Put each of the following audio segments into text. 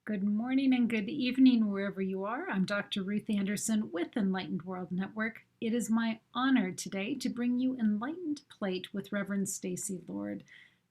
Good morning and good evening, wherever you are. I'm Dr. Ruth Anderson with Enlightened World Network. It is my honor today to bring you Enlightened Plate with Reverend Staci Lord.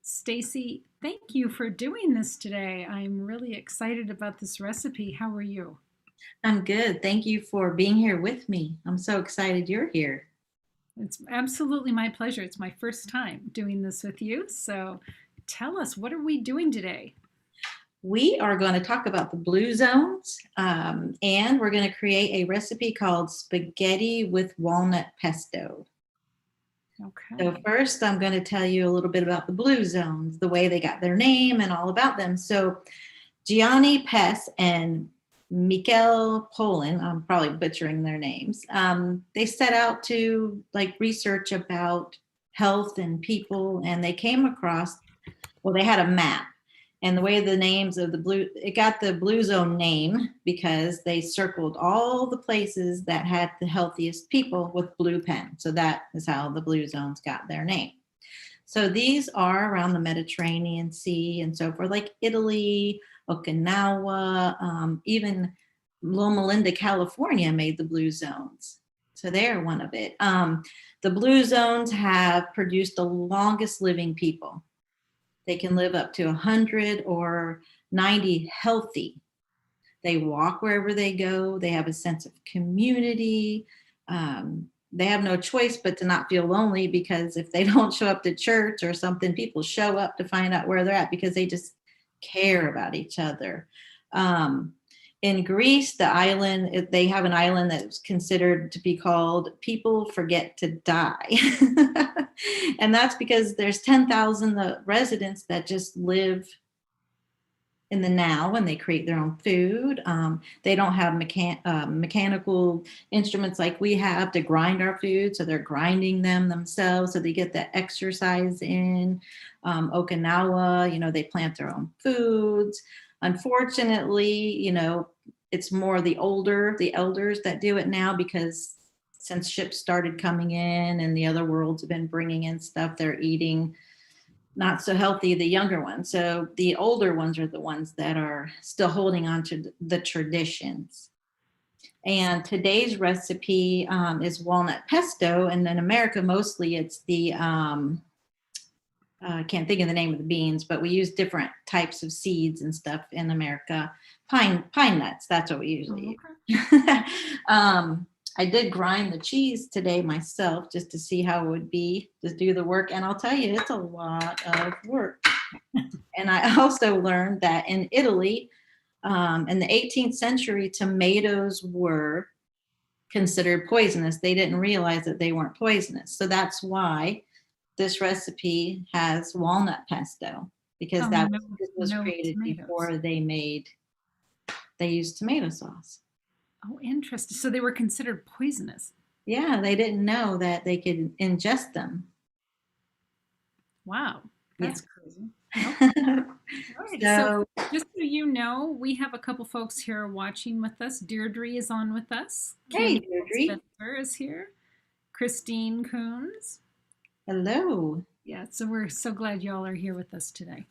Staci, thank you for doing this today. I'm really excited about this recipe. How are you? I'm good. Thank you for being here with me. I'm so excited you're here. It's absolutely my pleasure. It's my first time doing this with you. So tell us, what are we doing today? We are going to talk about the blue zones, and we're going to create a recipe called spaghetti with walnut pesto. So Okay. first, I'm going to tell you a little bit about the blue zones, the way they got their name, and all about them. So Gianni Pes and Mikel Polin, I'm probably butchering their names. They set out to research about health and people, and they came across, well, they had a map. And the way the names of the blue, it got the blue zone name because they circled all the places that had the healthiest people with blue pen. So that is how the blue zones got their name. So these are around the Mediterranean Sea and so forth, like Italy, Okinawa, even Loma Linda, California made the blue zones. So they're one of it. The blue zones have produced the longest living people. They can live up to 100 or 90 healthy. They walk wherever they go. They have a sense of community. They have no choice but to not feel lonely, because if they don't show up to church or something, people show up to find out where they're at because they just care about each other. In Greece, the island, they have an island that's considered to be called People Forget to Die. And that's because there's 10,000 residents that just live in the now, and they create their own food. They don't have mechanical instruments like we have to grind our food, so they're grinding them themselves, so they get that exercise in. Okinawa, they plant their own foods. Unfortunately, it's more the elders that do it now, because since ships started coming in and the other worlds have been bringing in stuff, they're eating not so healthy, the younger ones. So the older ones are the ones that are still holding on to the traditions. And today's recipe is walnut pesto. And in America, mostly it's the, I can't think of the name of the beans, but we use different types of seeds and stuff in America. Pine nuts, that's what we usually use. I did grind the cheese today myself just to see how it would be to do the work. And I'll tell you, it's a lot of work. And I also learned that in Italy, in the 18th century, tomatoes were considered poisonous. They didn't realize that they weren't poisonous. So that's why this recipe has walnut pesto, because Oh, that no, was no created tomatoes. before they used tomato sauce. Oh, interesting. So they were considered poisonous. Yeah, they didn't know that they could ingest them. Wow, Yeah. that's crazy. Okay. Alrighty. So So, just so you know, we have a couple folks here watching with us. Deirdre is on with us. hey, Candy Deirdre. Spencer is here. Christine Coons. Hello. Yeah, so we're so glad y'all are here with us today.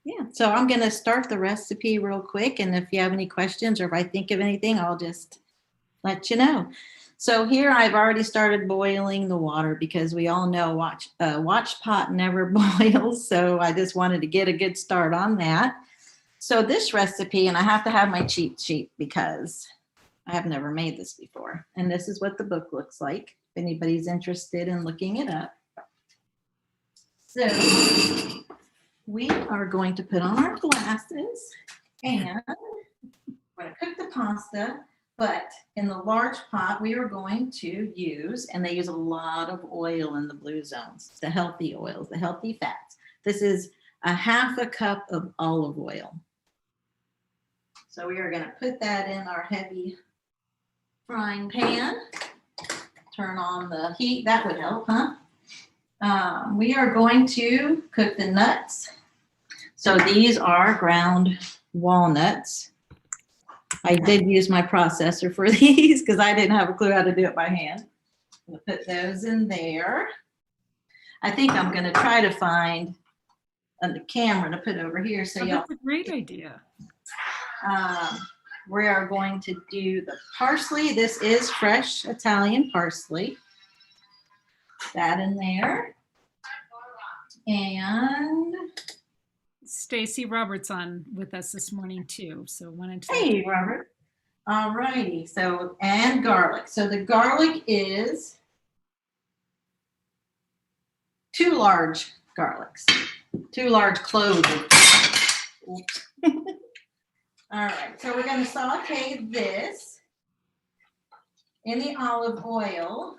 Yeah, so I'm going to start the recipe real quick. And if you have any questions or if I think of anything, I'll just let you know. So here I've already started boiling the water, because we all know watch pot never boils. So I just wanted to get a good start on that. So this recipe, and I have to have my cheat sheet because I have never made this before. And this is what the book looks like, if anybody's interested in looking it up. So we are going to put on our glasses, and we're going to cook the pasta. But in the large pot, we are going to use, and they use a lot of oil in the blue zones, the healthy oils, the healthy fats. This is a half a cup of olive oil. So we are going to put that in our heavy frying pan. Turn on the heat. That would help, huh? We are going to cook the nuts. So these are ground walnuts. I did use my processor for these because I didn't have a clue how to do it by hand. I'm going to put those in there. I think I'm going to try to find the camera to put over here so Oh, y'all. that's a great idea. We are going to do the parsley. This is fresh Italian parsley. That in there. And Staci Roberts on with us this morning too. So wanted to hey, Robert. All righty. So, and garlic. So the garlic is 2 large garlics, 2 large cloves. Oops. All right. So we're going to saute this in the olive oil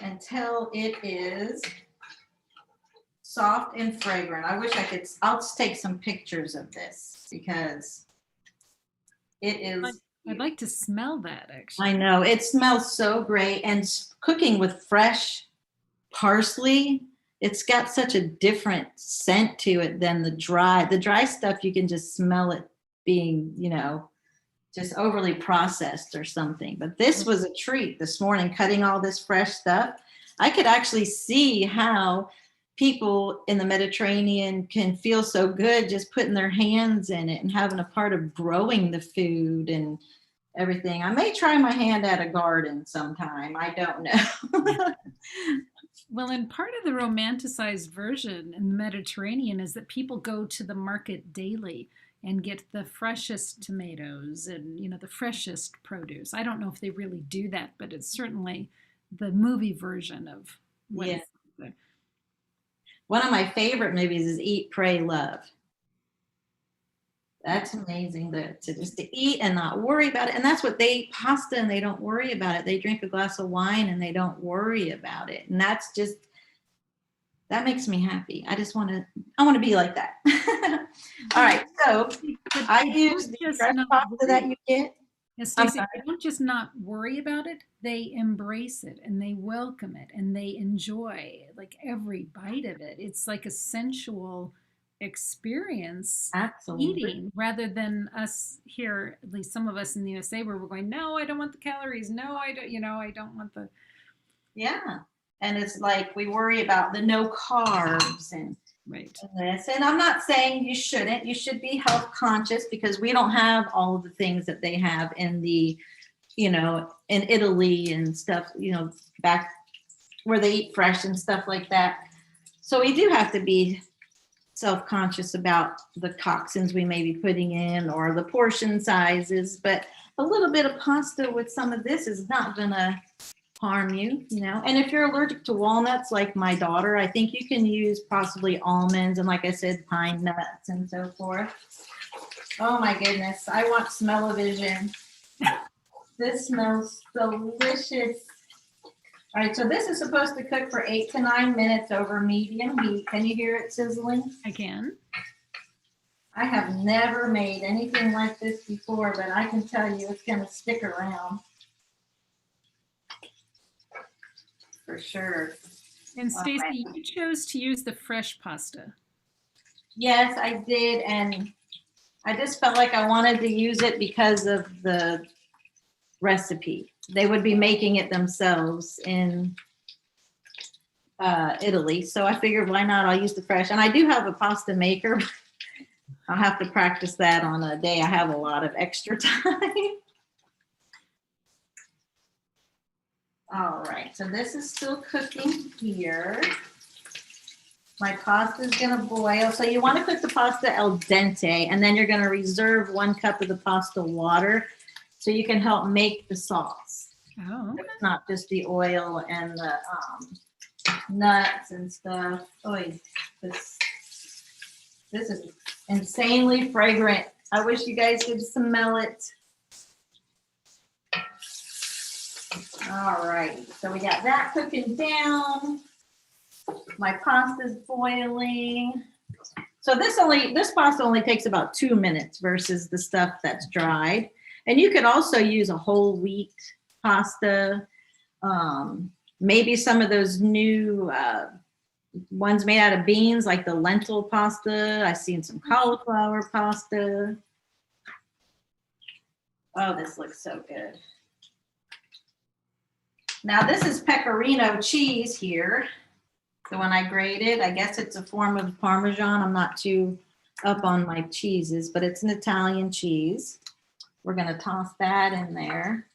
until it is soft and fragrant. I wish I could, I'll take some pictures of this because it is. I'd like to smell that actually. I know, it smells so great. And cooking with fresh parsley, it's got such a different scent to it than the dry stuff. You can just smell it being, you know, just overly processed or something. But this was a treat this morning, cutting all this fresh stuff. I could actually see how people in the Mediterranean can feel so good just putting their hands in it and having a part of growing the food and everything. I may try my hand at a garden sometime. I don't know. Well, and part of the romanticized version in the Mediterranean is that people go to the market daily and get the freshest tomatoes and, you know, the freshest produce. I don't know if they really do that, but it's certainly the movie version of what Yeah. One of my favorite movies is Eat, Pray, Love. That's amazing to just to eat and not worry about it. And that's what they eat pasta and they don't worry about it. They drink a glass of wine and they don't worry about it. And that's just, that makes me happy. I want to be like that. All right. So I use the fresh pasta that you get. Yes, Staci, they don't just not worry about it, they embrace it and they welcome it and they enjoy like every bite of it. It's like a sensual experience. Absolutely. Eating rather than us here, at least some of us in the USA, where we're going, no, I don't want the calories. No, I don't, you know, I don't want the. Yeah. And it's like we worry about the no carbs and right. this. And I'm not saying you shouldn't. You should be health conscious because we don't have all of the things that they have in the, you know, in Italy and stuff, you know, back where they eat fresh and stuff like that. So we do have to be self-conscious about the toxins we may be putting in or the portion sizes, but a little bit of pasta with some of this is not gonna harm you, you know. And if you're allergic to walnuts like my daughter, I think you can use possibly almonds and, like I said, pine nuts and so forth. Oh my goodness, I want smell-o-vision. This smells delicious. All right, so this is supposed to cook for 8 to 9 minutes over medium heat. Can you hear it sizzling? I can. I have never made anything like this before, but I can tell you it's going to stick around. For sure. And Staci, you chose to use the fresh pasta. Yes, I did. And I just felt like I wanted to use it because of the recipe. They would be making it themselves in Italy. So I figured, why not? I'll use the fresh. And I do have a pasta maker. I'll have to practice that on a day I have a lot of extra time. All right, so this is still cooking here. My pasta is going to boil. So you want to cook the pasta al dente, and then you're going to reserve 1 cup of the pasta water so you can help make the sauce. Oh, okay. It's not just the oil and the nuts and stuff. Oh, this is insanely fragrant. I wish you guys could smell it. All right, so we got that cooking down. My pasta's boiling. So this pasta only takes about 2 minutes versus the stuff that's dried. And you could also use a whole wheat pasta. Maybe some of those new ones made out of beans, like the lentil pasta. I've seen some cauliflower pasta. Oh, this looks so good. Now this is pecorino cheese here. The one I grated. I guess it's a form of Parmesan. I'm not too up on my cheeses, but it's an Italian cheese. We're going to toss that in there.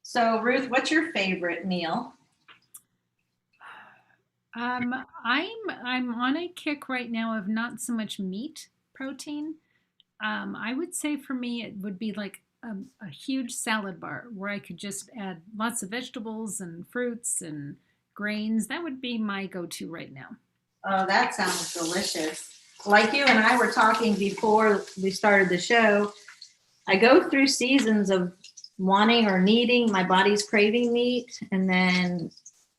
So Ruth, what's your favorite meal? I'm on a kick right now of not so much meat protein. I would say for me it would be like a huge salad bar where I could just add lots of vegetables and fruits and grains. That would be my go-to right now. Oh, that sounds delicious. Like you and I were talking before we started the show, I go through seasons of wanting or needing, my body's craving meat, and then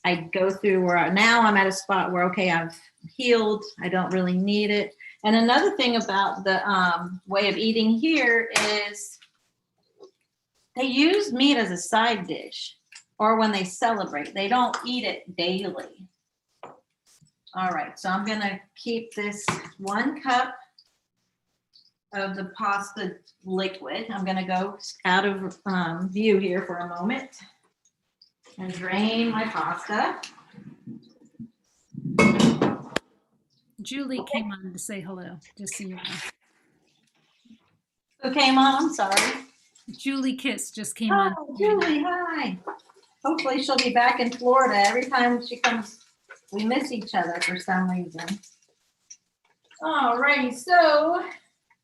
I go through where now I'm at a spot where, okay, I've healed, I don't really need it. And another thing about the way of eating here is they use meat as a side dish, or when they celebrate, they don't eat it daily. All right, so I'm gonna keep this 1 cup of the pasta liquid. I'm gonna go out of view here for a moment and drain my pasta. Julie came on to say hello, just so you know. Okay, Mom, I'm sorry. Julie Kiss just came on. Oh, Julie, hi. Hopefully she'll be back in Florida. Every time she comes, we miss each other for some reason. All righty, so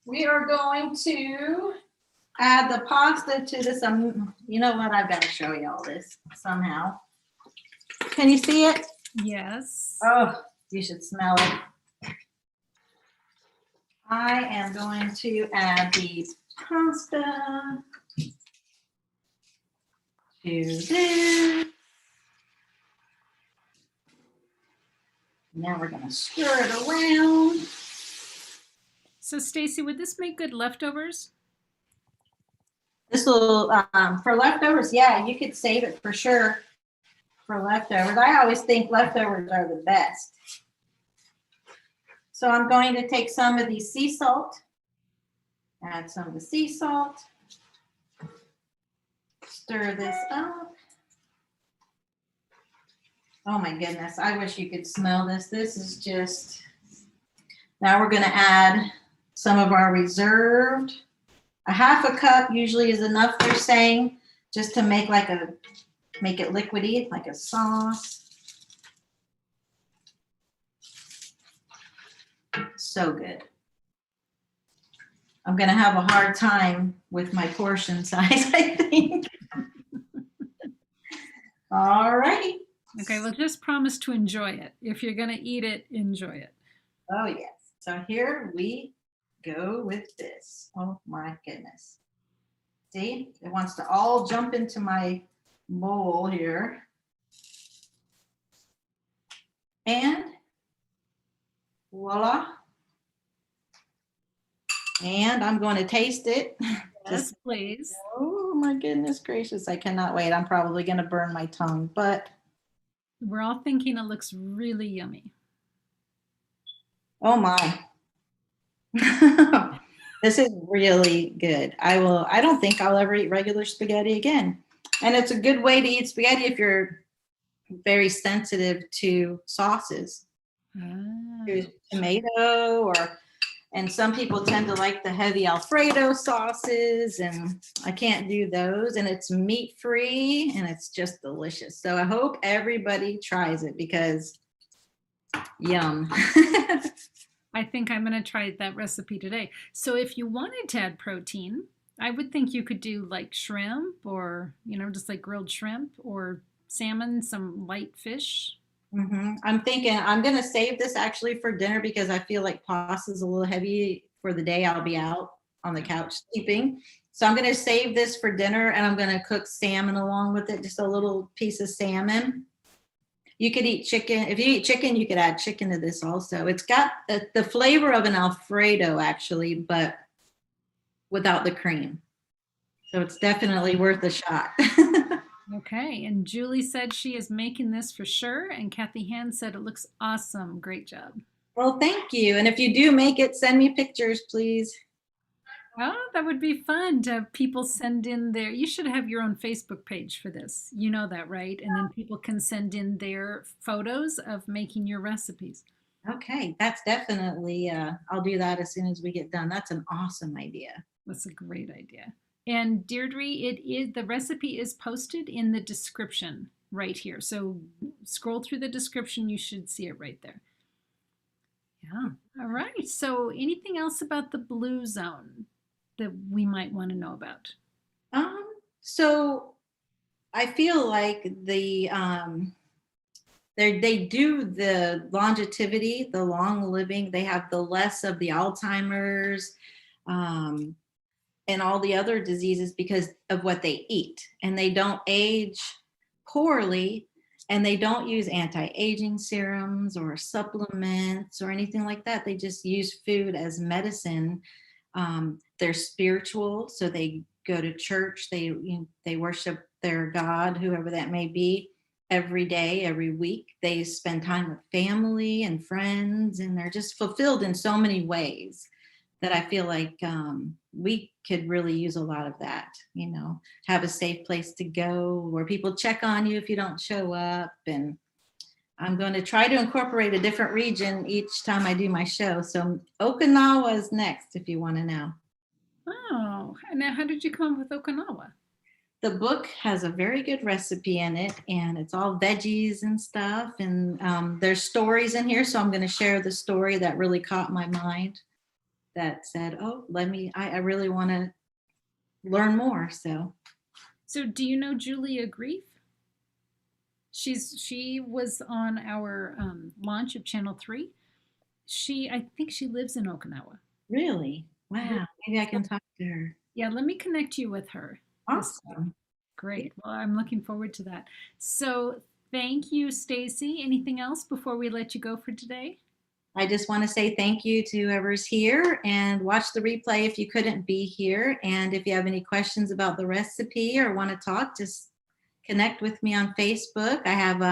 we are going to add the pasta to this. You know what? I've got to show you all this somehow. Can you see it? Yes. Oh, you should smell it. I am going to add the pasta to this. Now we're going to stir it around. So Staci, would this make good leftovers? This will, for leftovers, yeah, you could save it for sure for leftovers. I always think leftovers are the best. So I'm going to take some of the sea salt, add some of the sea salt, stir this up. Oh my goodness, I wish you could smell this. This is just, now we're going to add some of our reserved. A half a cup usually is enough, they're saying, just to make like make it liquidy, like a sauce. So good. I'm going to have a hard time with my portion size, I think. All right. Okay, well, just promise to enjoy it. If you're going to eat it, enjoy it. Oh, yes. So here we go with this. Oh, my goodness. See, it wants to all jump into my bowl here. And voila. And I'm going to taste it. Yes, please. Oh, my goodness gracious. I cannot wait. I'm probably going to burn my tongue, but we're all thinking it looks really yummy. oh my. This is really good. I don't think I'll ever eat regular spaghetti again. And it's a good way to eat spaghetti if you're very sensitive to sauces. Tomato and some people tend to like the heavy Alfredo sauces, and I can't do those. And it's meat free and it's just delicious. So I hope everybody tries it because yum. I think I'm going to try that recipe today. So if you wanted to add protein, I would think you could do like shrimp or, just like grilled shrimp or salmon, some light fish. Mm-hmm. I'm thinking I'm going to save this actually for dinner because I feel like pasta is a little heavy for the day. I'll be out on the couch sleeping. So I'm going to save this for dinner and I'm going to cook salmon along with it, just a little piece of salmon. You could eat chicken. If you eat chicken, you could add chicken to this also. It's got the flavor of an Alfredo actually, but without the cream. So it's definitely worth a shot. Okay, and Julie said she is making this for sure, and Kathy Hand said it looks awesome. Great job. Well, thank you. And if you do make it, send me pictures, please. Oh, that would be fun to have people send in their. You should have your own Facebook page for this. You know that, right? And then people can send in their photos of making your recipes. Okay, that's definitely, I'll do that as soon as we get done. That's an awesome idea. That's a great idea. And Deirdre, it is the recipe is posted in the description right here. So scroll through the description, you should see it right there. Yeah. All right. So anything else about the blue zone that we might want to know about? Um, so I feel like they do the longevity, the long living. They have the less of the Alzheimer's, um, and all the other diseases because of what they eat, and they don't age poorly, and they don't use anti-aging serums or supplements or anything like that. They just use food as medicine. They're spiritual, so they go to church. They worship their God, whoever that may be, every day, every week. They spend time with family and friends, and they're just fulfilled in so many ways that I feel like we could really use a lot of that. Have a safe place to go where people check on you if you don't show up. And I'm going to try to incorporate a different region each time I do my show. So Okinawa is next, if you want to know. Oh, now how did you come up with Okinawa? The book has a very good recipe in it, and it's all veggies and stuff. And there's stories in here, so I'm going to share the story that really caught my mind. That said, oh, I really want to learn more. So So do you know Julia Grief? She was on our launch of Channel 3. I think she lives in Okinawa. really, Yeah. wow, maybe I So, can talk to her. yeah, let me connect you with her this week. Awesome. Great. Well, I'm looking forward to that. So, thank you, Stacy. Anything else before we let you go for today? I just want to say thank you to whoever's here, and watch the replay if you couldn't be here. And if you have any questions about the recipe or want to talk, just connect with me on Facebook. I have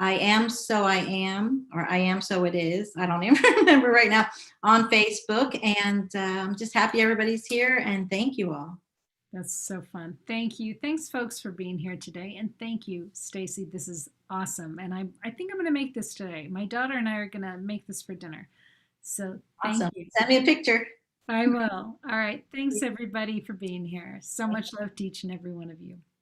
I am so I am, or I am so it is. I don't even remember right now, on Facebook. And I'm just happy everybody's here, and thank you all. That's so fun. Thank you. Thanks, folks, for being here today. And thank you, Stacy. This is awesome. And I think I'm going to make this today. My daughter and I are going to make this for dinner. So thank Awesome. you. Send me a picture. I will. All right. Thanks, everybody, for being here. So much love to each and every one of you.